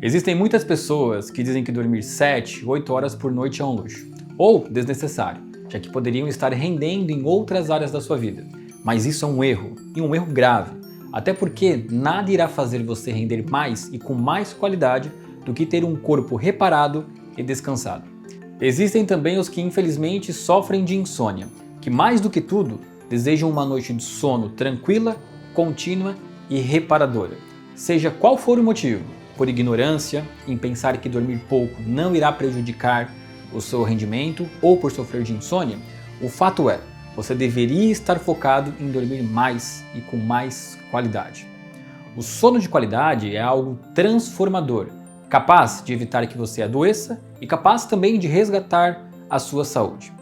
Existem muitas pessoas que dizem que dormir 7, 8 horas por noite é um luxo, ou desnecessário, já que poderiam estar rendendo em outras áreas da sua vida. Mas isso é um erro, e um erro grave, até porque nada irá fazer você render mais e com mais qualidade do que ter um corpo reparado e descansado. Existem também os que infelizmente sofrem de insônia, que mais do que tudo desejam uma noite de sono tranquila, contínua e reparadora. Seja qual for o motivo, por ignorância, em pensar que dormir pouco não irá prejudicar o seu rendimento ou por sofrer de insônia, o fato é, você deveria estar focado em dormir mais e com mais qualidade. O sono de qualidade é algo transformador, capaz de evitar que você adoeça e capaz também de resgatar a sua saúde.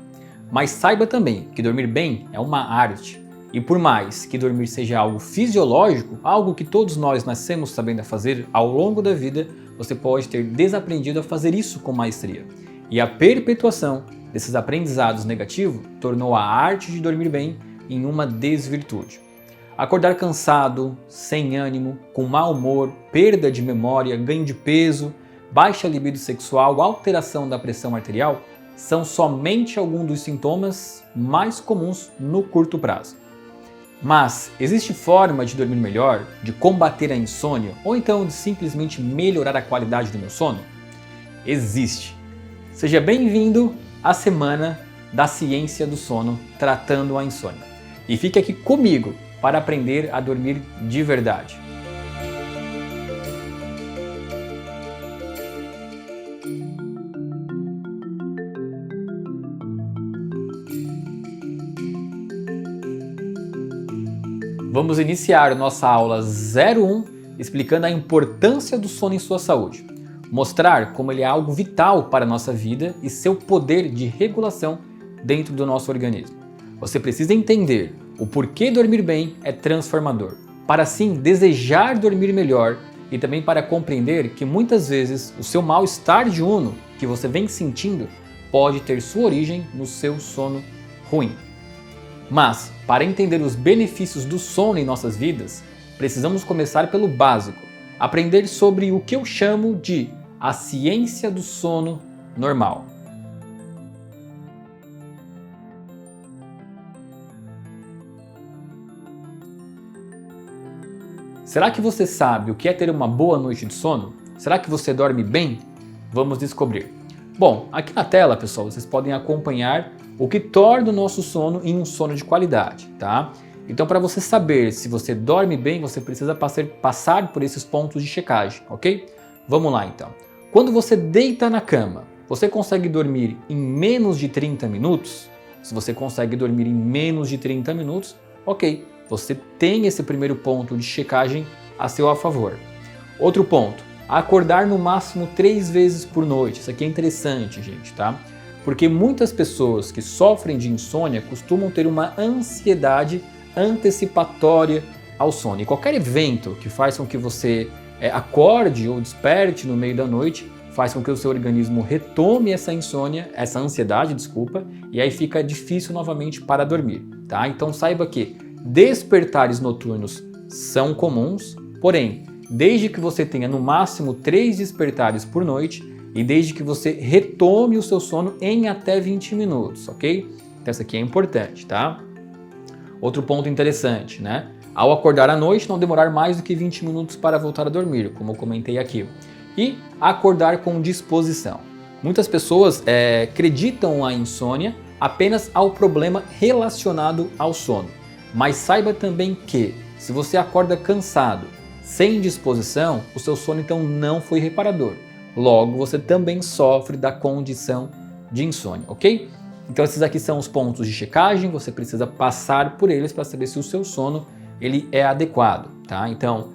Mas saiba também que dormir bem é uma arte. E por mais que dormir seja algo fisiológico, algo que todos nós nascemos sabendo fazer ao longo da vida, você pode ter desaprendido a fazer isso com maestria. E a perpetuação desses aprendizados negativos tornou a arte de dormir bem em uma desvirtude. Acordar cansado, sem ânimo, com mau humor, perda de memória, ganho de peso, baixa libido sexual, alteração da pressão arterial são somente alguns dos sintomas mais comuns no curto prazo. Mas existe forma de dormir melhor, de combater a insônia ou então de simplesmente melhorar a qualidade do meu sono? Existe! Seja bem-vindo à semana da ciência do sono tratando a insônia. E fique aqui comigo para aprender a dormir de verdade. Vamos iniciar nossa aula 01 explicando a importância do sono em sua saúde. Mostrar como ele é algo vital para a nossa vida e seu poder de regulação dentro do nosso organismo. Você precisa entender o porquê dormir bem é transformador, para assim desejar dormir melhor e também para compreender que muitas vezes o seu mal-estar diurno que você vem sentindo pode ter sua origem no seu sono ruim. Mas, para entender os benefícios do sono em nossas vidas, precisamos começar pelo básico, aprender sobre o que eu chamo de a ciência do sono normal. Será que você sabe o que é ter uma boa noite de sono? Será que você dorme bem? Vamos descobrir. Bom, aqui na tela, pessoal, vocês podem acompanhar o que torna o nosso sono em um sono de qualidade, tá? Então, para você saber se você dorme bem, você precisa passar por esses pontos de checagem, ok? Vamos lá, então. Quando você deita na cama, você consegue dormir em menos de 30 minutos? Se você consegue dormir em menos de 30 minutos, ok, você tem esse primeiro ponto de checagem a seu favor. Outro ponto, acordar no máximo 3 vezes por noite. Isso aqui é interessante, gente, tá? Porque muitas pessoas que sofrem de insônia costumam ter uma ansiedade antecipatória ao sono. E qualquer evento que faz com que você acorde ou desperte no meio da noite, faz com que o seu organismo retome essa ansiedade, e aí fica difícil novamente para dormir, tá? Então saiba que despertares noturnos são comuns, porém, desde que você tenha no máximo 3 despertares por noite, e desde que você retome o seu sono em até 20 minutos, ok? Então isso aqui é importante, tá? Outro ponto interessante, né? Ao acordar à noite, não demorar mais do que 20 minutos para voltar a dormir, como eu comentei aqui. E acordar com disposição. Muitas pessoas acreditam a insônia apenas ao problema relacionado ao sono. Mas saiba também que, se você acorda cansado, sem disposição, o seu sono então não foi reparador. Logo, você também sofre da condição de insônia, ok? Então esses aqui são os pontos de checagem, você precisa passar por eles para saber se o seu sono ele é adequado, tá? Então,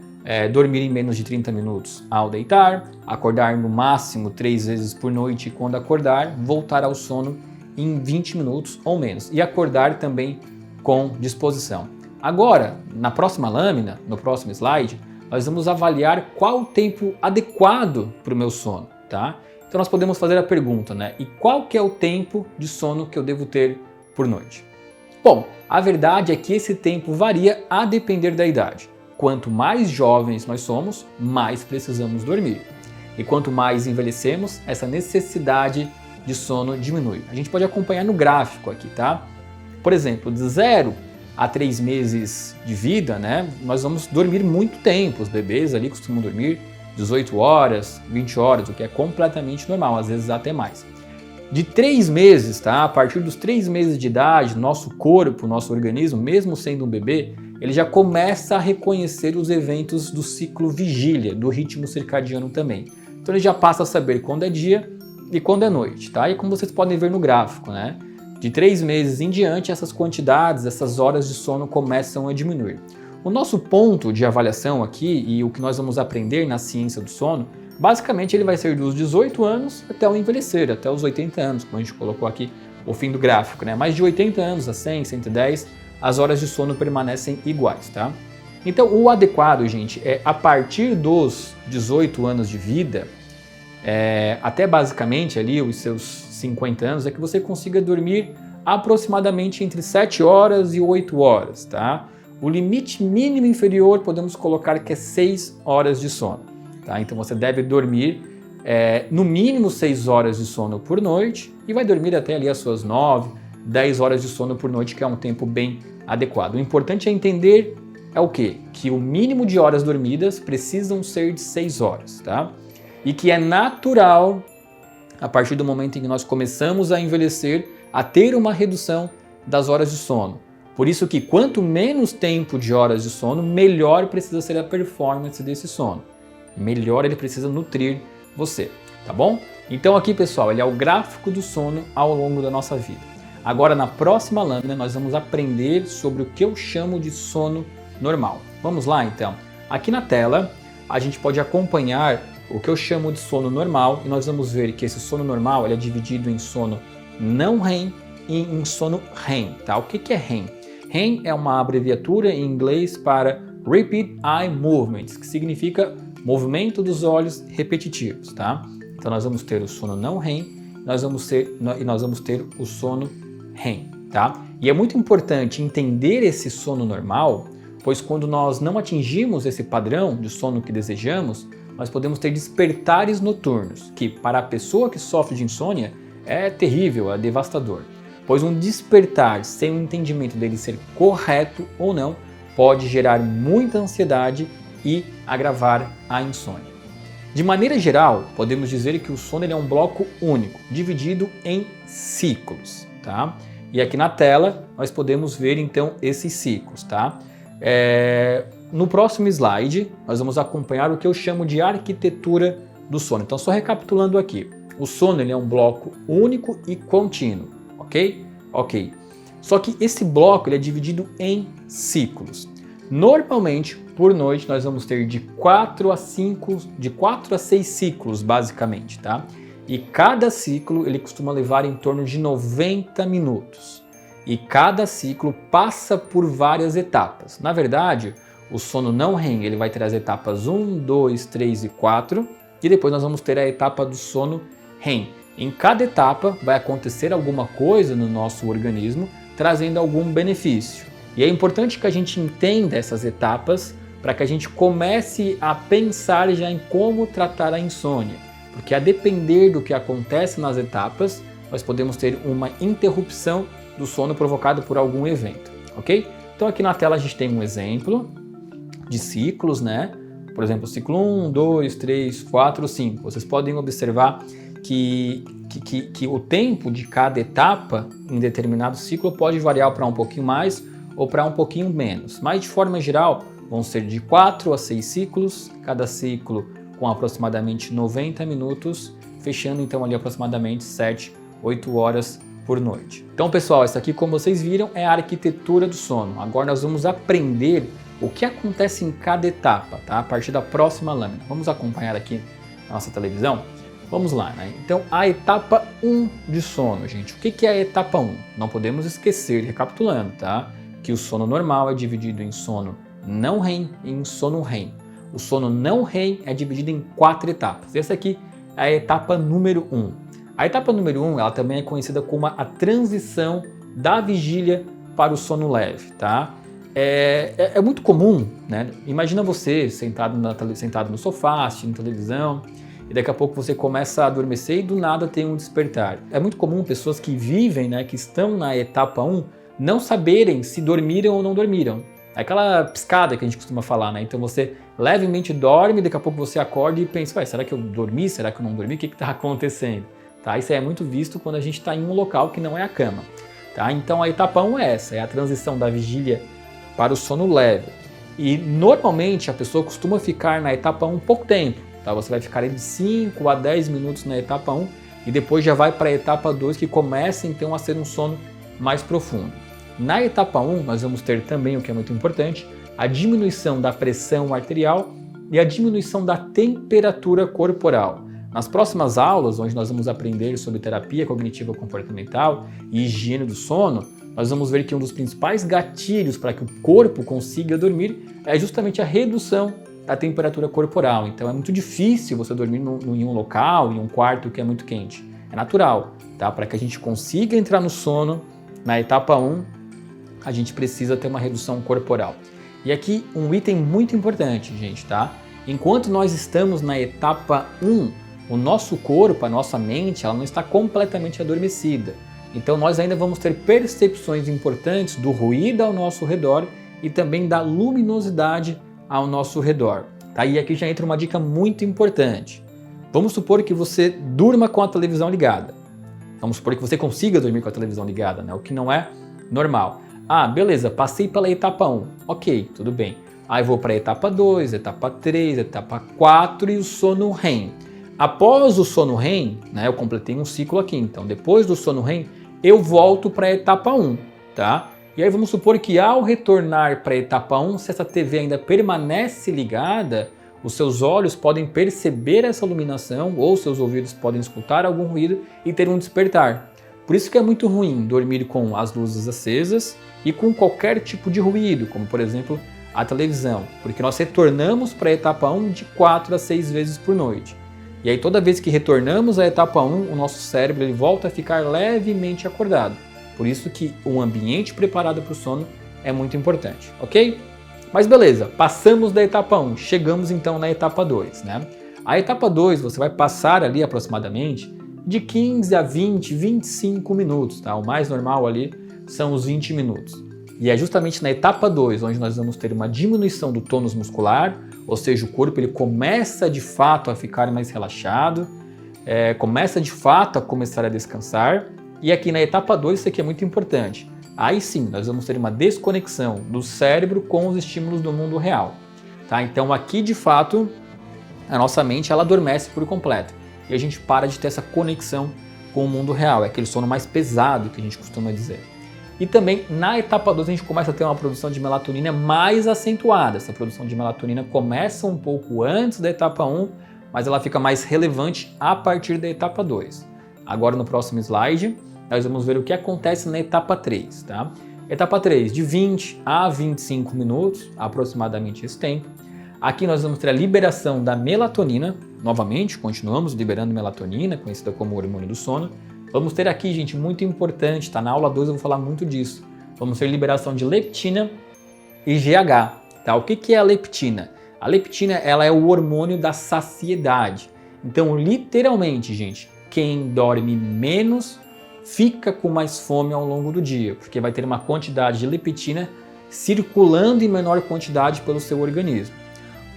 dormir em menos de 30 minutos ao deitar, acordar no máximo 3 vezes por noite e quando acordar, voltar ao sono em 20 minutos ou menos. E acordar também com disposição. Agora, na próxima lâmina, no próximo slide, nós vamos avaliar qual o tempo adequado para o meu sono, tá? Então nós podemos fazer a pergunta, né? E qual que é o tempo de sono que eu devo ter por noite? Bom, a verdade é que esse tempo varia a depender da idade. Quanto mais jovens nós somos, mais precisamos dormir. E quanto mais envelhecemos, essa necessidade de sono diminui. A gente pode acompanhar no gráfico aqui, tá? Por exemplo, de 0 a 3 meses de vida, né, nós vamos dormir muito tempo. Os bebês ali costumam dormir 18 horas, 20 horas, o que é completamente normal, às vezes até mais. De 3 meses, tá? A partir dos 3 meses de idade, nosso corpo, nosso organismo, mesmo sendo um bebê, ele já começa a reconhecer os eventos do ciclo vigília, do ritmo circadiano também. Então ele já passa a saber quando é dia e quando é noite, tá? E como vocês podem ver no gráfico, né? De 3 meses em diante, essas quantidades, essas horas de sono começam a diminuir. O nosso ponto de avaliação aqui e o que nós vamos aprender na ciência do sono, basicamente ele vai ser dos 18 anos até o envelhecer, até os 80 anos, como a gente colocou aqui o fim do gráfico, né? Mas de 80 anos a 100, 110, as horas de sono permanecem iguais, tá? Então o adequado, gente, é a partir dos 18 anos de vida, até basicamente ali os seus 50 anos, é que você consiga dormir aproximadamente entre 7 horas e 8 horas, tá? O limite mínimo inferior podemos colocar que é 6 horas de sono, tá? Então você deve dormir no mínimo 6 horas de sono por noite e vai dormir até ali as suas 9, 10 horas de sono por noite, que é um tempo bem adequado. O importante é entender o quê? Que o mínimo de horas dormidas precisam ser de 6 horas, tá? E que é natural, a partir do momento em que nós começamos a envelhecer, a ter uma redução das horas de sono. Por isso que quanto menos tempo de horas de sono, melhor precisa ser a performance desse sono. Melhor ele precisa nutrir você, tá bom? Então aqui, pessoal, ele é o gráfico do sono ao longo da nossa vida. Agora, na próxima lâmina, nós vamos aprender sobre o que eu chamo de sono normal. Vamos lá, então? Aqui na tela, a gente pode acompanhar o que eu chamo de sono normal e nós vamos ver que esse sono normal ele é dividido em sono não REM e em sono REM, tá? O que é REM? REM é uma abreviatura em inglês para Repeat Eye Movements, que significa movimento dos olhos repetitivos, tá? Então nós vamos ter o sono não REM e nós vamos ter o sono REM, tá? E é muito importante entender esse sono normal, pois quando nós não atingimos esse padrão de sono que desejamos, nós podemos ter despertares noturnos, que para a pessoa que sofre de insônia é terrível, é devastador. Pois um despertar sem o entendimento dele ser correto ou não pode gerar muita ansiedade e agravar a insônia. De maneira geral, podemos dizer que o sono ele é um bloco único, dividido em ciclos, tá? E aqui na tela nós podemos ver então esses ciclos, tá? No próximo slide nós vamos acompanhar o que eu chamo de arquitetura do sono. Então só recapitulando aqui, o sono ele é um bloco único e contínuo. Ok. Só que esse bloco ele é dividido em ciclos. Normalmente, por noite, nós vamos ter de 4 a 6 ciclos, basicamente, tá? E cada ciclo ele costuma levar em torno de 90 minutos. E cada ciclo passa por várias etapas. Na verdade, o sono não REM ele vai ter as etapas 1, 2, 3 e 4. E depois nós vamos ter a etapa do sono REM. Em cada etapa vai acontecer alguma coisa no nosso organismo, trazendo algum benefício. E é importante que a gente entenda essas etapas para que a gente comece a pensar já em como tratar a insônia. Porque a depender do que acontece nas etapas, nós podemos ter uma interrupção do sono provocado por algum evento, ok? Então aqui na tela a gente tem um exemplo de ciclos, né? Por exemplo, ciclo 1, 2, 3, 4, 5. Vocês podem observar que o tempo de cada etapa em determinado ciclo pode variar para um pouquinho mais ou para um pouquinho menos. Mas de forma geral, vão ser de 4 a 6 ciclos, cada ciclo com aproximadamente 90 minutos, fechando então ali aproximadamente 7, 8 horas por noite. Então pessoal, essa aqui como vocês viram é a arquitetura do sono. Agora nós vamos aprender o que acontece em cada etapa, tá? A partir da próxima lâmina. Vamos acompanhar aqui na nossa televisão? Vamos lá, né? Então, a etapa 1 de sono, gente. O que é a etapa 1? Não podemos esquecer, recapitulando, tá? Que o sono normal é dividido em sono não REM e em sono REM. O sono não REM é dividido em 4 etapas. Essa aqui é a etapa número 1. A etapa número 1, ela também é conhecida como a transição da vigília para o sono leve, tá? É muito comum, né? Imagina você sentado no sofá, assistindo televisão, e daqui a pouco você começa a adormecer e do nada tem um despertar. É muito comum pessoas que vivem, né, que estão na etapa 1, não saberem se dormiram ou não dormiram. É aquela piscada que a gente costuma falar, né? Então você levemente dorme, daqui a pouco você acorda e pensa, será que eu dormi? Será que eu não dormi? O que está acontecendo? Tá? Isso é muito visto quando a gente está em um local que não é a cama. Tá? Então a etapa 1 é essa, é a transição da vigília para o sono leve. E normalmente a pessoa costuma ficar na etapa 1 pouco tempo. Tá? Você vai ficar de 5 a 10 minutos na etapa 1 e depois já vai para a etapa 2, que começa então a ser um sono mais profundo. Na etapa 1 nós vamos ter também, o que é muito importante, a diminuição da pressão arterial e a diminuição da temperatura corporal. Nas próximas aulas, onde nós vamos aprender sobre terapia cognitiva comportamental e higiene do sono, nós vamos ver que um dos principais gatilhos para que o corpo consiga dormir é justamente a redução da temperatura corporal. Então é muito difícil você dormir em um local, em um quarto que é muito quente. É natural, tá? Para que a gente consiga entrar no sono, na etapa 1, a gente precisa ter uma redução corporal. E aqui um item muito importante, gente, tá? Enquanto nós estamos na etapa 1, o nosso corpo, a nossa mente, ela não está completamente adormecida. Então nós ainda vamos ter percepções importantes do ruído ao nosso redor e também da luminosidade ao nosso redor. Tá? E aqui já entra uma dica muito importante. Vamos supor que você durma com a televisão ligada. Vamos supor que você consiga dormir com a televisão ligada, né? O que não é normal. Ah, beleza, passei pela etapa 1. Ok, tudo bem. Aí vou para a etapa 2, etapa 3, etapa 4 e o sono REM. Após o sono REM, né, eu completei um ciclo aqui, então depois do sono REM, eu volto para a etapa 1, tá? E aí vamos supor que ao retornar para a etapa 1, se essa TV ainda permanece ligada, os seus olhos podem perceber essa iluminação ou seus ouvidos podem escutar algum ruído e ter um despertar. Por isso que é muito ruim dormir com as luzes acesas e com qualquer tipo de ruído, como por exemplo a televisão, porque nós retornamos para a etapa 1 de 4 a 6 vezes por noite. E aí toda vez que retornamos à etapa 1, o nosso cérebro ele volta a ficar levemente acordado. Por isso que um ambiente preparado para o sono é muito importante, ok? Mas beleza, passamos da etapa 1, chegamos então na etapa 2, né? A etapa 2 você vai passar ali aproximadamente de 15 a 20, 25 minutos, tá? O mais normal ali são os 20 minutos. E é justamente na etapa 2 onde nós vamos ter uma diminuição do tônus muscular, ou seja, o corpo ele começa de fato a ficar mais relaxado, começa de fato a começar a descansar. E aqui na etapa 2 isso aqui é muito importante. Aí sim, nós vamos ter uma desconexão do cérebro com os estímulos do mundo real. Tá? Então aqui de fato a nossa mente ela adormece por completo. E a gente para de ter essa conexão com o mundo real, é aquele sono mais pesado que a gente costuma dizer. E também na etapa 2 a gente começa a ter uma produção de melatonina mais acentuada. Essa produção de melatonina começa um pouco antes da etapa 1, mas ela fica mais relevante a partir da etapa 2. Agora no próximo slide nós vamos ver o que acontece na etapa 3. Tá? Etapa 3, de 20 a 25 minutos, aproximadamente esse tempo. Aqui nós vamos ter a liberação da melatonina. Novamente, continuamos liberando melatonina, conhecida como hormônio do sono. Vamos ter aqui, gente, muito importante, tá? Na aula 2 eu vou falar muito disso. Vamos ter liberação de leptina e GH. Tá? O que é a leptina? A leptina ela é o hormônio da saciedade. Então, literalmente, gente, quem dorme menos fica com mais fome ao longo do dia, porque vai ter uma quantidade de leptina circulando em menor quantidade pelo seu organismo.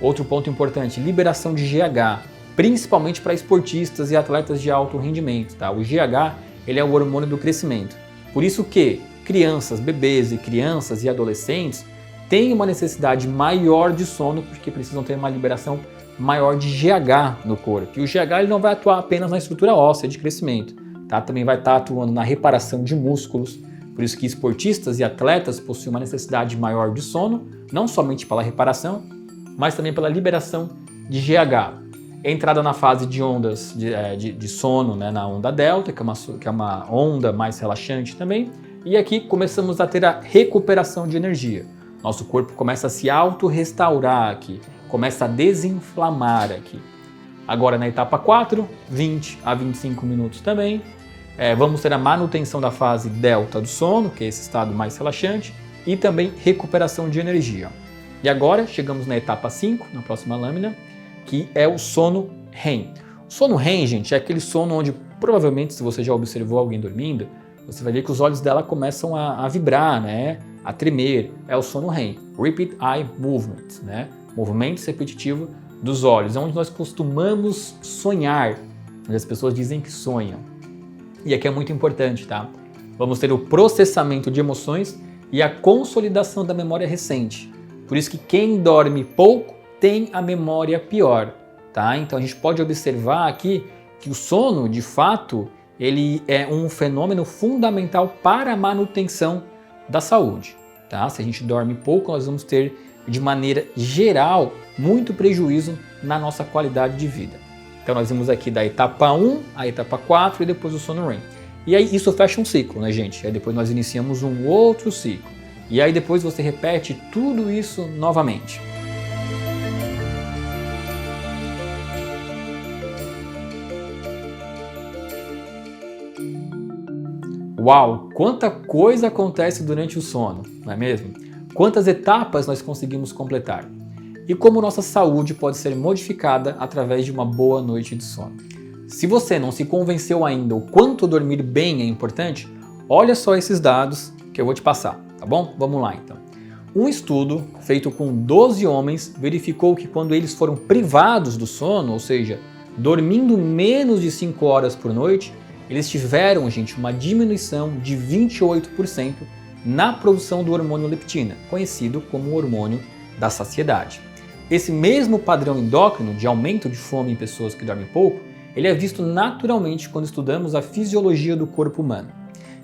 Outro ponto importante, liberação de GH, principalmente para esportistas e atletas de alto rendimento. Tá? O GH ele é o hormônio do crescimento. Por isso que crianças, bebês e crianças e adolescentes têm uma necessidade maior de sono porque precisam ter uma liberação maior de GH no corpo. E o GH ele não vai atuar apenas na estrutura óssea de crescimento, tá? Também vai estar atuando na reparação de músculos. Por isso que esportistas e atletas possuem uma necessidade maior de sono, não somente pela reparação, mas também pela liberação de GH. Entrada na fase de ondas de sono, né, na onda delta, que é uma onda mais relaxante também. E aqui começamos a ter a recuperação de energia. Nosso corpo começa a se auto-restaurar aqui, começa a desinflamar aqui. Agora na etapa 4, 20 a 25 minutos também. Vamos ter a manutenção da fase delta do sono, que é esse estado mais relaxante, e também recuperação de energia. E agora chegamos na etapa 5, na próxima lâmina, que é o sono REM. O Sono REM, gente, é aquele sono onde provavelmente, se você já observou alguém dormindo, você vai ver que os olhos dela começam a vibrar, né? A tremer. É o sono REM, Repeat Eye Movement, né? Movimento repetitivo dos olhos, é onde nós costumamos sonhar, onde as pessoas dizem que sonham. E aqui é muito importante, tá? Vamos ter o processamento de emoções e a consolidação da memória recente. Por isso que quem dorme pouco tem a memória pior, tá? Então a gente pode observar aqui que o sono, de fato, ele é um fenômeno fundamental para a manutenção da saúde, tá? Se a gente dorme pouco, nós vamos ter, de maneira geral, muito prejuízo na nossa qualidade de vida. Então nós vimos aqui da etapa 1, a etapa 4 e depois o sono REM. E aí isso fecha um ciclo, né, gente? Aí depois nós iniciamos um outro ciclo. E aí depois você repete tudo isso novamente. Uau, quanta coisa acontece durante o sono, não é mesmo? Quantas etapas nós conseguimos completar? E como nossa saúde pode ser modificada através de uma boa noite de sono. Se você não se convenceu ainda o quanto dormir bem é importante, olha só esses dados que eu vou te passar, tá bom? Vamos lá então. Um estudo feito com 12 homens verificou que quando eles foram privados do sono, ou seja, dormindo menos de 5 horas por noite, eles tiveram, gente, uma diminuição de 28% na produção do hormônio leptina, conhecido como o hormônio da saciedade. Esse mesmo padrão endócrino de aumento de fome em pessoas que dormem pouco, ele é visto naturalmente quando estudamos a fisiologia do corpo humano.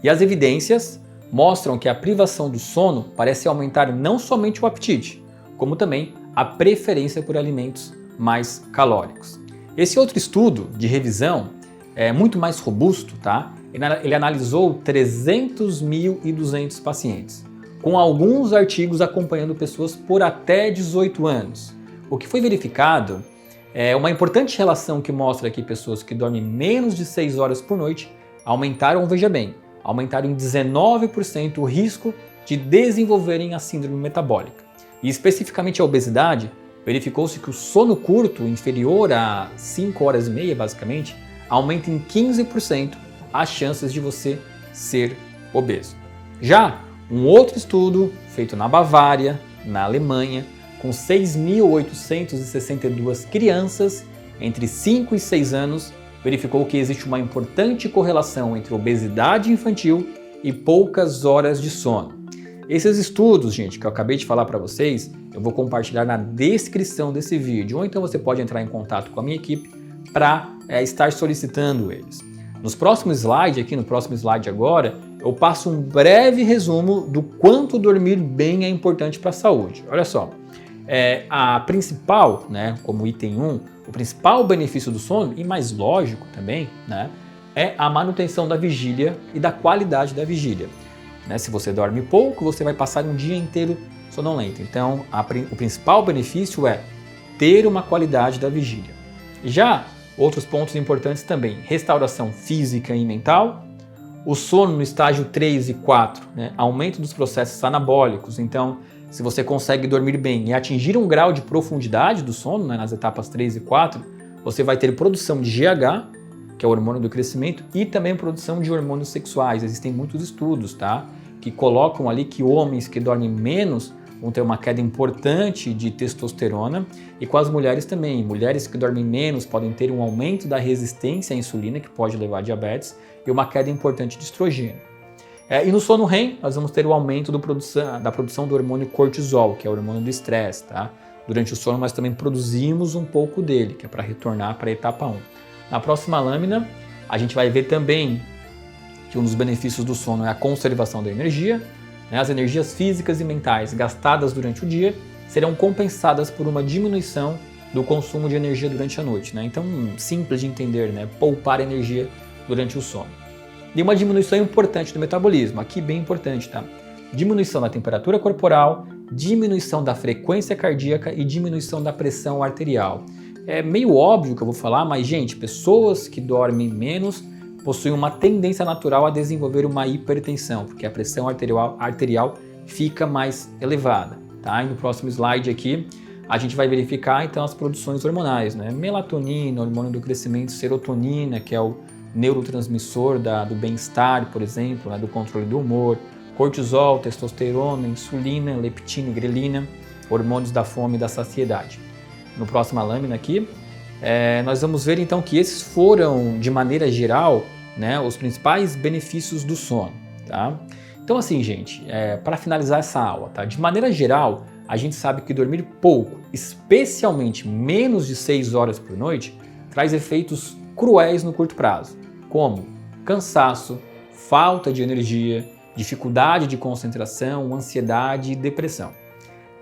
E as evidências mostram que a privação do sono parece aumentar não somente o apetite, como também a preferência por alimentos mais calóricos. Esse outro estudo de revisão é muito mais robusto, tá? Ele analisou 300.200 pacientes, com alguns artigos acompanhando pessoas por até 18 anos. O que foi verificado é uma importante relação que mostra que pessoas que dormem menos de 6 horas por noite aumentaram, veja bem, aumentaram em 19% o risco de desenvolverem a síndrome metabólica. E especificamente a obesidade, verificou-se que o sono curto, inferior a 5 horas e meia basicamente, aumenta em 15% as chances de você ser obeso. Já um outro estudo feito na Bavária, na Alemanha, com 6.862 crianças entre 5 e 6 anos, verificou que existe uma importante correlação entre obesidade infantil e poucas horas de sono. Esses estudos, gente, que eu acabei de falar para vocês, eu vou compartilhar na descrição desse vídeo, ou então você pode entrar em contato com a minha equipe para estar solicitando eles. No próximo slide agora, eu passo um breve resumo do quanto dormir bem é importante para a saúde. Olha só, a principal, né, como item 1, o principal benefício do sono, e mais lógico também, né, é a manutenção da vigília e da qualidade da vigília. Né, se você dorme pouco, você vai passar um dia inteiro sonolento. Então, o principal benefício é ter uma qualidade da vigília. Já outros pontos importantes também, restauração física e mental, o sono no estágio 3 e 4, né, aumento dos processos anabólicos. Então, se você consegue dormir bem e atingir um grau de profundidade do sono, né, nas etapas 3 e 4, você vai ter produção de GH, que é o hormônio do crescimento, e também produção de hormônios sexuais. Existem muitos estudos, tá, que colocam ali que homens que dormem menos vão ter uma queda importante de testosterona, e com as mulheres também. Mulheres que dormem menos podem ter um aumento da resistência à insulina, que pode levar a diabetes, e uma queda importante de estrogênio. E no sono REM, nós vamos ter o aumento da produção do hormônio cortisol, que é o hormônio do estresse, tá? Durante o sono nós também produzimos um pouco dele, que é para retornar para a etapa 1. Na próxima lâmina, a gente vai ver também que um dos benefícios do sono é a conservação da energia. As energias físicas e mentais gastadas durante o dia serão compensadas por uma diminuição do consumo de energia durante a noite. Então, simples de entender, poupar energia durante o sono. E uma diminuição importante do metabolismo, aqui bem importante, tá? Diminuição da temperatura corporal, diminuição da frequência cardíaca e diminuição da pressão arterial. É meio óbvio que eu vou falar, mas, gente, pessoas que dormem menos possuem uma tendência natural a desenvolver uma hipertensão, porque a pressão arterial fica mais elevada. Tá? E no próximo slide aqui, a gente vai verificar então as produções hormonais, né? Melatonina, hormônio do crescimento, serotonina, que é o neurotransmissor do bem-estar, por exemplo, né? Do controle do humor, cortisol, testosterona, insulina, leptina e grelina, hormônios da fome e da saciedade. No próxima lâmina aqui, nós vamos ver então que esses foram, de maneira geral, né, os principais benefícios do sono, tá? Então assim, gente, para finalizar essa aula, tá? De maneira geral, a gente sabe que dormir pouco, especialmente menos de 6 horas por noite, traz efeitos cruéis no curto prazo, como cansaço, falta de energia, dificuldade de concentração, ansiedade e depressão.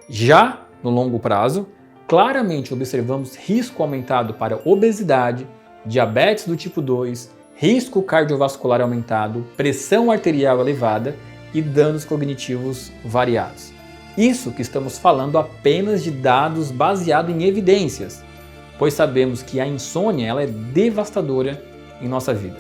Já no longo prazo, claramente observamos risco aumentado para obesidade, diabetes do tipo 2, risco cardiovascular aumentado, pressão arterial elevada e danos cognitivos variados. Isso que estamos falando apenas de dados baseados em evidências, pois sabemos que a insônia ela é devastadora em nossa vida.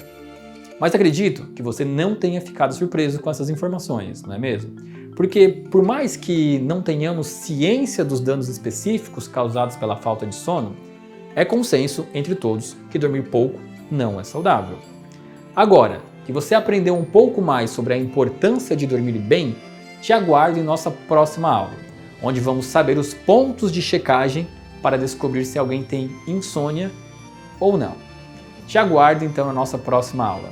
Mas acredito que você não tenha ficado surpreso com essas informações, não é mesmo? Porque por mais que não tenhamos ciência dos danos específicos causados pela falta de sono, é consenso entre todos que dormir pouco não é saudável. Agora que você aprendeu um pouco mais sobre a importância de dormir bem, te aguardo em nossa próxima aula, onde vamos saber os pontos de checagem para descobrir se alguém tem insônia ou não. Te aguardo então na nossa próxima aula.